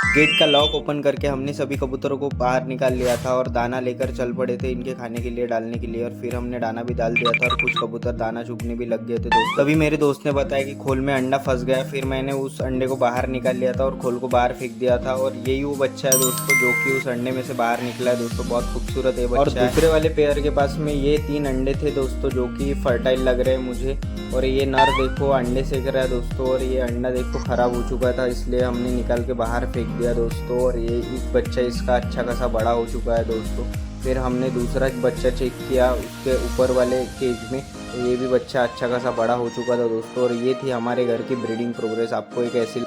Gate का lock open करके हमने सभी कबूतरों को बाहर निकाल लिया था और दाना लेकर चल पड़े थे इनके खाने के लिए डालने के लिए। और फिर हमने दाना भी डाल दिया था और कुछ कबूतर दाना चुगने भी लग गए थे दोस्तों। तभी मेरे दोस्त ने बताया कि खोल में अंडा फंस गया। फिर मैंने उस अंडे को बाहर निकाल लिया था और खोल को बाहर फेंक दिया था। और यही वो बच्चा है दोस्तों जो कि उस अंडे में से बाहर निकला है दोस्तों। बहुत खूबसूरत है बच्चा। और दूसरे वाले पेयर के पास में ये 3 अंडे थे दोस्तों जो कि फर्टाइल लग रहे हैं मुझे। और ये नर देखो अंडे सेक रहा है दोस्तों। और ये अंडा देखो खराब हो चुका था इसलिए हमने निकाल के बाहर फेंक दिया दोस्तों। और ये एक बच्चा इसका अच्छा खासा बड़ा हो चुका है दोस्तों। फिर हमने दूसरा बच्चा चेक किया उसके ऊपर वाले केज में, तो ये भी बच्चा अच्छा खासा बड़ा हो चुका था दोस्तों। और ये थी हमारे घर की ब्रीडिंग प्रोग्रेस। आपको एक ऐसी